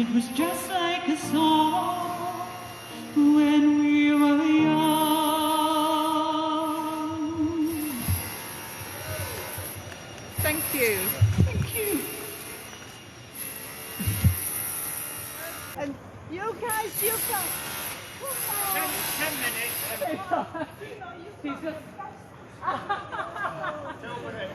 it was just like a song when we were young. Thank you. Thank you. And you guys, you go. Come on. 10 minutes. He's just... Don't worry.